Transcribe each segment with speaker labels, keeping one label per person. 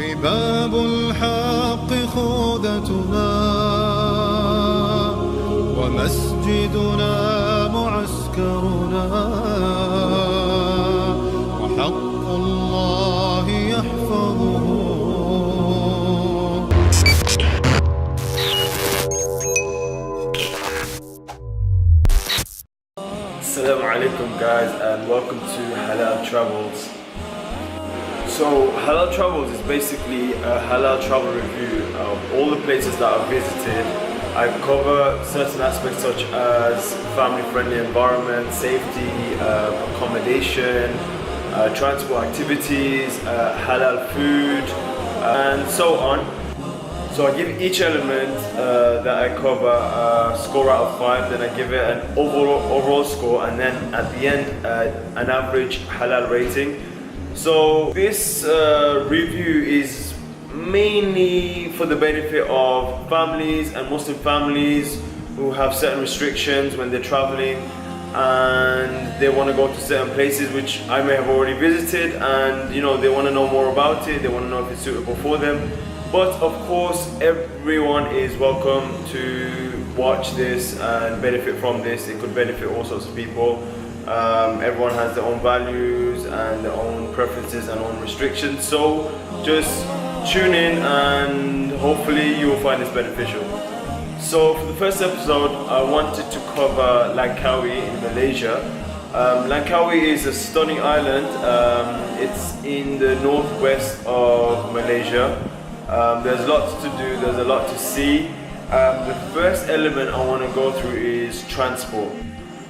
Speaker 1: باب الحق خوذتنا ومسجدنا معسكرنا وحق الله يحفظه.
Speaker 2: Assalamu Alaykum guys, and welcome to Halal Travels. So Halal Travels is basically a halal travel review of all the places that I've visited. I cover certain aspects such as family-friendly environment, safety, accommodation, transport activities, halal food, and so on. So I give each element that I cover a score out of 5, then I give it an overall score, and then at the end an average halal rating. So this review is mainly for the benefit of families and Muslim families who have certain restrictions when they're traveling and they want to go to certain places which I may have already visited, and you know, they want to know more about it, they want to know if it's suitable for them. But of course, everyone is welcome to watch this and benefit from this. It could benefit all sorts of people. Everyone has their own values and their own preferences and own restrictions. So just tune in and hopefully you will find this beneficial. So for the first episode, I wanted to cover Langkawi in Malaysia. Langkawi is a stunning island. It's in the northwest of Malaysia. There's lots to do, there's a lot to see. The first element I want to go through is transport.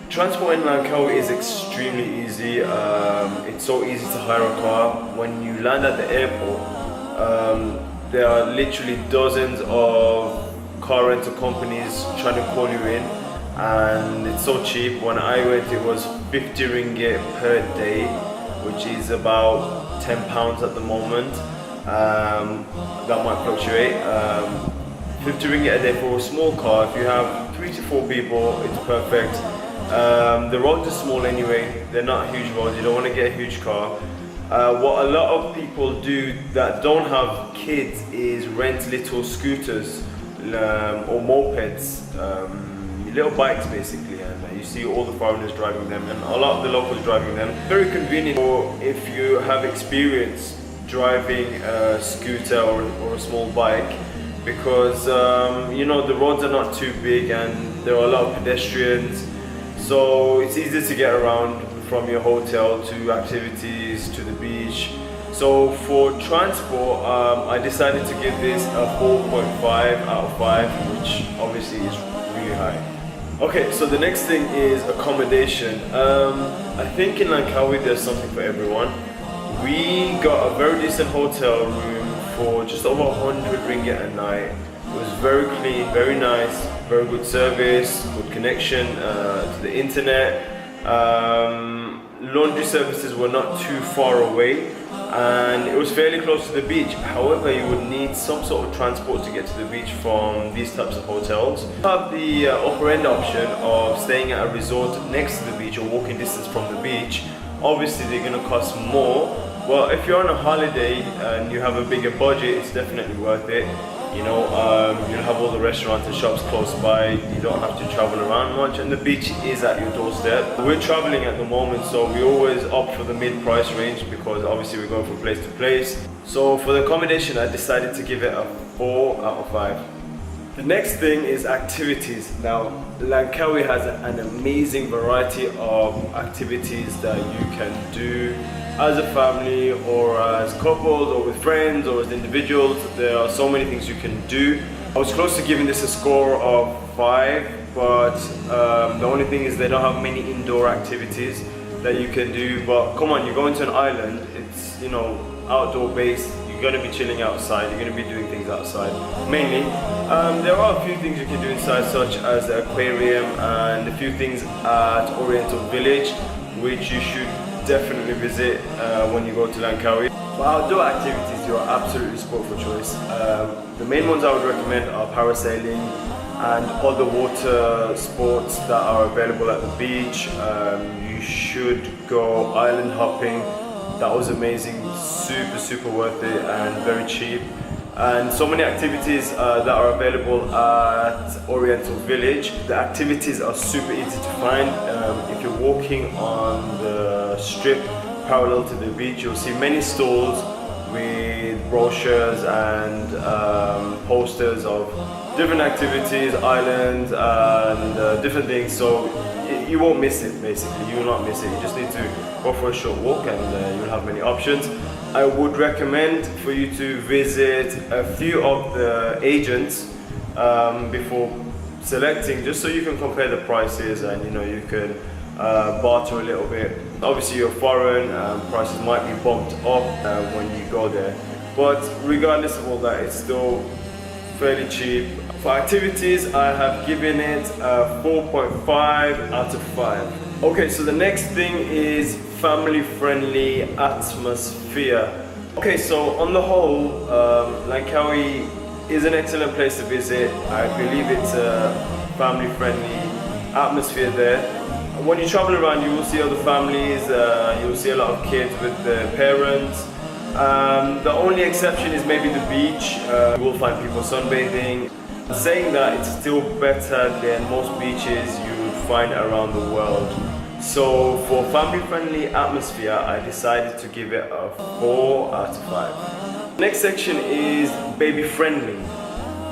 Speaker 2: Transport in Langkawi is extremely easy. It's so easy to hire a car. When you land at the airport, there are literally dozens of car rental companies trying to call you in, and it's so cheap. When I went, it was 50 ringgit per day, which is about £10 at the moment. That might fluctuate. 50 ringgit a day for a small car. If you have 3 to 4 people, it's perfect. The roads are small anyway, they're not huge roads, you don't want to get a huge car. What a lot of people do that don't have kids is rent little scooters or mopeds, little bikes basically, and you see all the foreigners driving them and a lot of the locals driving them. Very convenient for if you have experience driving a scooter or a small bike, because you know, the roads are not too big and there are a lot of pedestrians, so it's easy to get around from your hotel to activities to the beach. So for transport, I decided to give this a 4.5 out of 5, which obviously is really high. Okay, so the next thing is accommodation. I think in Langkawi there's something for everyone. We got a very decent hotel room for just over 100 ringgit a night. It was very clean, very nice, very good service, good connection to the internet. Laundry services were not too far away, and it was fairly close to the beach. However, you would need some sort of transport to get to the beach from these types of hotels. You have the upper end option of staying at a resort next to the beach or walking distance from the beach. Obviously, they're going to cost more. Well, if you're on a holiday and you have a bigger budget, it's definitely worth it. You know, you'll have all the restaurants and shops close by, you don't have to travel around much, and the beach is at your doorstep. We're traveling at the moment, so we always opt for the mid-price range because obviously we're going from place to place. So for the accommodation, I decided to give it a 4 out of 5. The next thing is activities. Now, Langkawi has an amazing variety of activities that you can do as a family or as couples or with friends or as individuals. There are so many things you can do. I was close to giving this a score of 5, but the only thing is they don't have many indoor activities that you can do. But come on, you're going to an island, it's, you know, outdoor based. You're going to be chilling outside, you're going to be doing things outside mainly. There are a few things you can do inside, such as the aquarium and a few things at Oriental Village, which you should definitely visit when you go to Langkawi. For outdoor activities, you are absolutely spoiled for choice. The main ones I would recommend are parasailing and other water sports that are available at the beach. You should go island hopping. That was amazing, super worth it and very cheap. And so many activities that are available at Oriental Village. The activities are super easy to find. If you're walking on the strip parallel to the beach, you'll see many stalls with brochures and posters of different activities, islands and different things. So you won't miss it, basically. You will not miss it. You just need to go for a short walk and you'll have many options. I would recommend for you to visit a few of the agents before selecting, just so you can compare the prices and you can barter a little bit. Obviously you're foreign, prices might be bumped up when you go there, but regardless of all that, it's still fairly cheap. For activities, I have given it a 4.5 out of 5. Okay, so the next thing is family-friendly atmosphere. Okay, so on the whole, Langkawi is an excellent place to visit. I believe it's a family-friendly atmosphere there. When you travel around, you will see other families, you will see a lot of kids with their parents. The only exception is maybe the beach. You will find people sunbathing. Saying that, it's still better than most beaches you would find around the world. So for family-friendly atmosphere, I decided to give it a 4 out of 5. Next section is baby-friendly.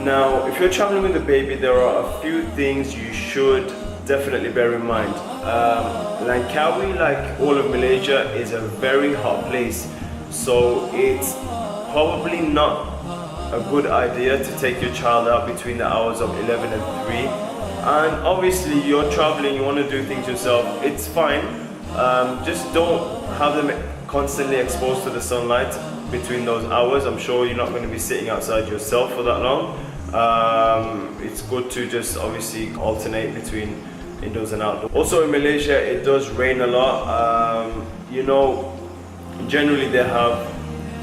Speaker 2: Now, if you're traveling with a baby, there are a few things you should definitely bear in mind. Langkawi, like all of Malaysia, is a very hot place. So it's probably not a good idea to take your child out between the hours of 11 and 3. And obviously you're traveling, you want to do things yourself, it's fine. Just don't have them constantly exposed to the sunlight between those hours. I'm sure you're not going to be sitting outside yourself for that long. It's good to just obviously alternate between indoors and outdoors. Also in Malaysia, it does rain a lot. Generally they have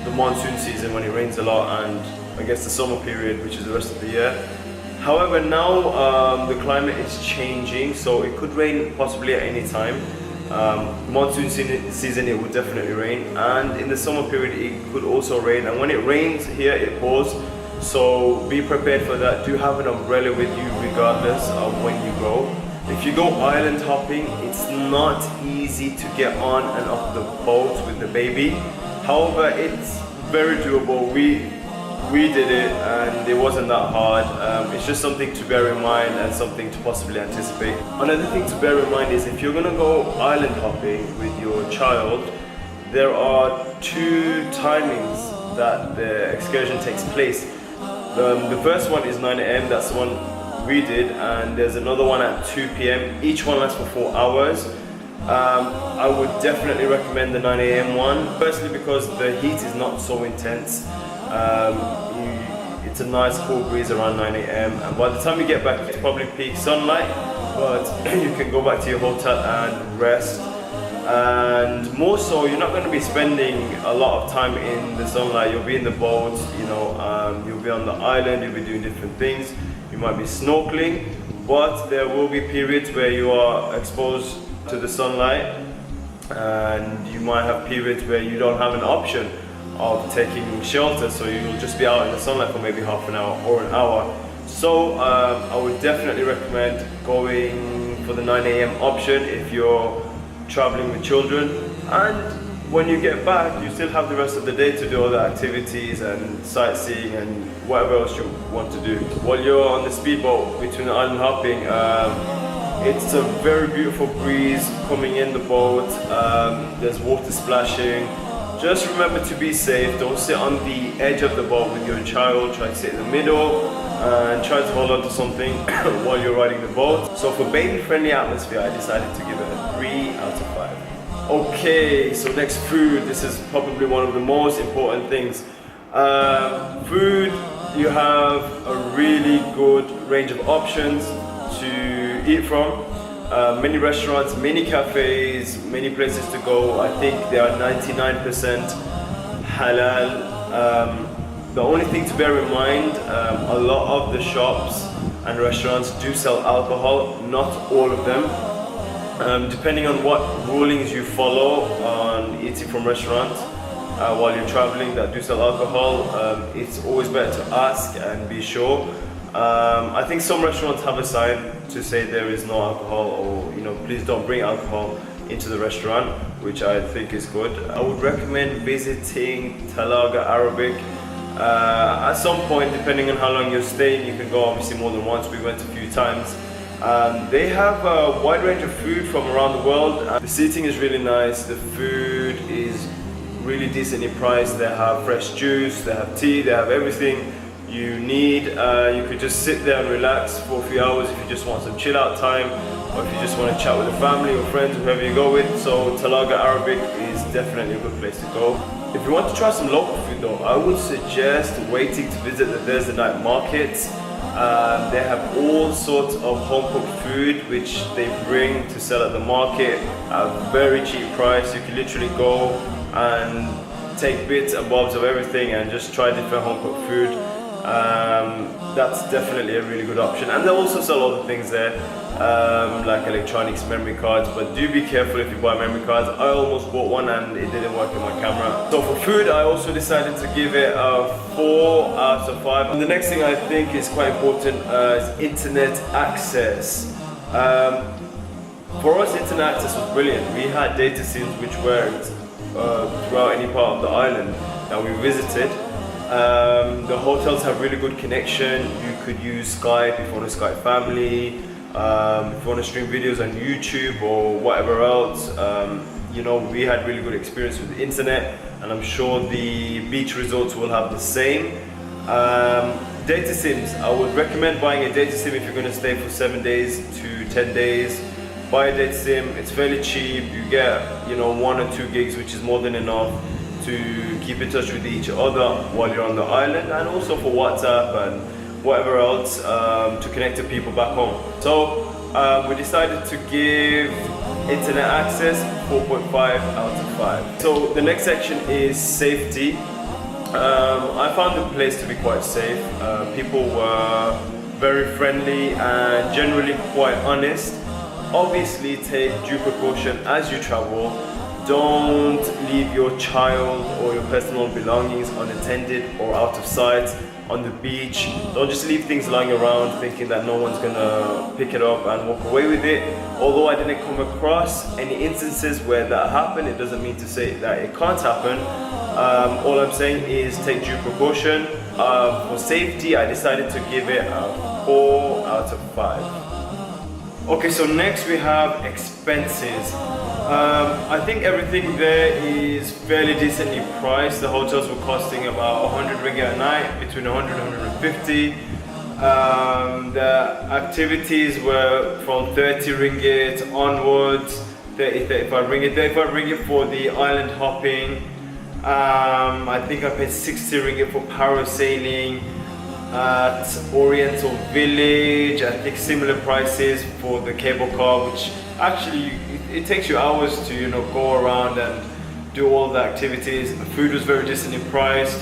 Speaker 2: the monsoon season when it rains a lot, and I guess the summer period, which is the rest of the year. However, now the climate is changing, so it could rain possibly at any time. Monsoon season, it would definitely rain, and in the summer period it could also rain, and when it rains here it pours, so be prepared for that. Do have an umbrella with you regardless of when you go. If you go island hopping, it's not easy to get on and off the boat with the baby. However, it's very doable. We did it and it wasn't that hard. It's just something to bear in mind and something to possibly anticipate. Another thing to bear in mind is if you're gonna go island hopping with your child, there are 2 timings that the excursion takes place. The first one is 9 AM, that's the one we did, and there's another one at 2 PM. Each one lasts for 4 hours. I would definitely recommend the 9 AM one, firstly because the heat is not so intense. It's a nice cool breeze around 9 AM, and by the time you get back it's probably peak sunlight, but you can go back to your hotel and rest. And more so, you're not going to be spending a lot of time in the sunlight. You'll be in the boat, you'll be on the island, you'll be doing different things. You might be snorkeling, but there will be periods where you are exposed to the sunlight, and you might have periods where you don't have an option of taking shelter, so you'll just be out in the sunlight for maybe half an hour or an hour. So I would definitely recommend going for the 9 AM option if you're traveling with children, and when you get back you still have the rest of the day to do other activities and sightseeing and whatever else you want to do. While you're on the speedboat between the island hopping, it's a very beautiful breeze coming in the boat. There's water splashing. Just remember to be safe. Don't sit on the edge of the boat with your child. Try to sit in the middle and try to hold on to something while you're riding the boat. So for baby-friendly atmosphere, I decided to give it a 3 out of 5. Okay, so next, food. This is probably one of the most important things. Food, you have a really good range of options to eat from. Many restaurants, many cafes, many places to go. I think they are 99% halal. The only thing to bear in mind, a lot of the shops and restaurants do sell alcohol, not all of them. Depending on what rulings you follow on eating from restaurants while you're traveling that do sell alcohol, it's always better to ask and be sure. I think some restaurants have a sign to say there is no alcohol, or please don't bring alcohol into the restaurant, which I think is good. I would recommend visiting Talaga Arabic at some point, depending on how long you're staying. You can go obviously more than once. We went a few times. They have a wide range of food from around the world. The seating is really nice. The food is really decently priced. They have fresh juice, they have tea, they have everything you need. You could just sit there and relax for a few hours if you just want some chill out time, or if you just want to chat with the family or friends, whoever you go with. So Talaga Arabic is definitely a good place to go. If you want to try some local food though, I would suggest waiting to visit the Thursday night markets. They have all sorts of home cooked food which they bring to sell at the market at a very cheap price. You can literally go and take bits and bobs of everything and just try different home cooked food. That's definitely a really good option, and they also sell other things there, like electronics, memory cards, but do be careful if you buy memory cards. I almost bought one and it didn't work in my camera. So for food, I also decided to give it a 4 out of 5. And the next thing I think is quite important is internet access. For us, internet access was brilliant. We had data SIMs which worked throughout any part of the island that we visited. The hotels have really good connection. You could use Skype if you want to Skype family, if you want to stream videos on YouTube or whatever else. We had really good experience with the internet, and I'm sure the beach resorts will have the same. Data SIMs, I would recommend buying a data SIM if you're going to stay for 7 days to 10 days. Buy a data SIM, it's fairly cheap. You get 1 or 2 gigs, which is more than enough to keep in touch with each other while you're on the island, and also for WhatsApp and whatever else to connect to people back home. So we decided to give internet access 4.5 out of 5. So the next section is safety. I found the place to be quite safe. People were very friendly and generally quite honest. Obviously take due precaution as you travel. Don't leave your child or your personal belongings unattended or out of sight on the beach. Don't just leave things lying around thinking that no one's gonna pick it up and walk away with it. Although I didn't come across any instances where that happened, it doesn't mean to say that it can't happen. All I'm saying is take due precaution. For safety, I decided to give it a 4 out of 5. Okay, so next we have expenses. I think everything there is fairly decently priced. The hotels were costing about 100 ringgit a night, between 100 and 150. The activities were from 30 ringgit onwards, 35 ringgit for the island hopping. I think I paid 60 ringgit for parasailing at Oriental Village. I think similar prices for the cable car, which actually it takes you hours to go around and do all the activities. The food was very decently priced.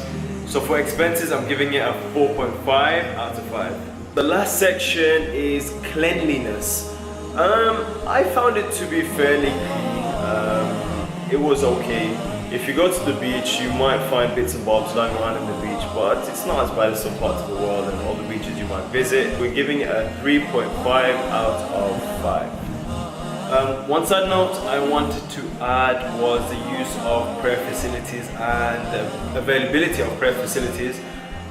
Speaker 2: So for expenses, I'm giving it a 4.5 out of 5. The last section is cleanliness. I found it to be fairly clean. It was okay. If you go to the beach, you might find bits and bobs lying around in the beach, but it's not as bad as some parts of the world and all the beaches you might visit. We're giving it a 3.5 out of 5. One side note I wanted to add was the use of prayer facilities and the availability of prayer facilities.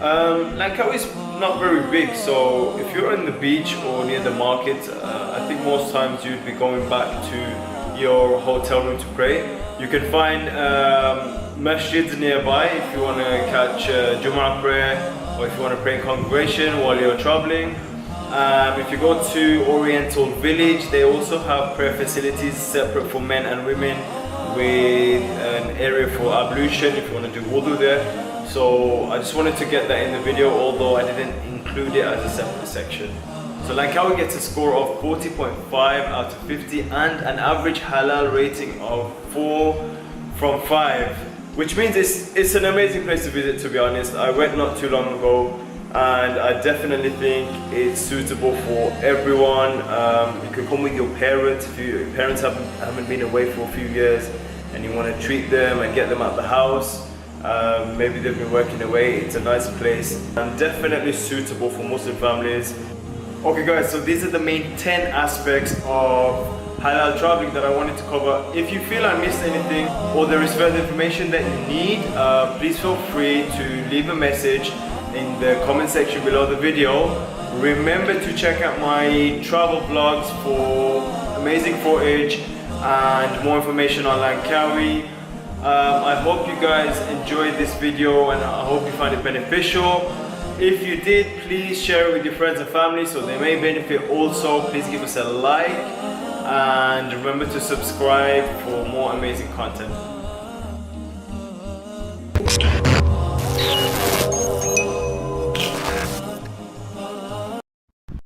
Speaker 2: Langkawi is not very big, so if you're on the beach or near the market, I think most times you'd be going back to your hotel room to pray. You can find masjids nearby if you want to catch Jumu'ah prayer, or if you want to pray in congregation while you're traveling. If you go to Oriental Village, they also have prayer facilities separate for men and women, with an area for ablution if you want to do wudu there. So I just wanted to get that in the video, although I didn't include it as a separate section. So Langkawi gets a score of 40.5 out of 50 and an average halal rating of 4 from 5, which means it's an amazing place to visit, to be honest. I went not too long ago. and I definitely think it's suitable for everyone. You can come with your parents if your parents haven't been away for a few years and you want to treat them and get them out the house. Maybe they've been working away. It's a nice place and definitely suitable for Muslim families. Okay guys, so these are the main 10 aspects of halal traveling that I wanted to cover. If you feel I missed anything or there is further information that you need, please feel free to leave a message in the comment section below the video. Remember to check out my travel vlogs for amazing footage and more information on Langkawi. I hope you guys enjoyed this video and I hope you find it beneficial. If you did, please share it with your friends and family so they may benefit also. Please give us a like and remember to subscribe for more amazing content.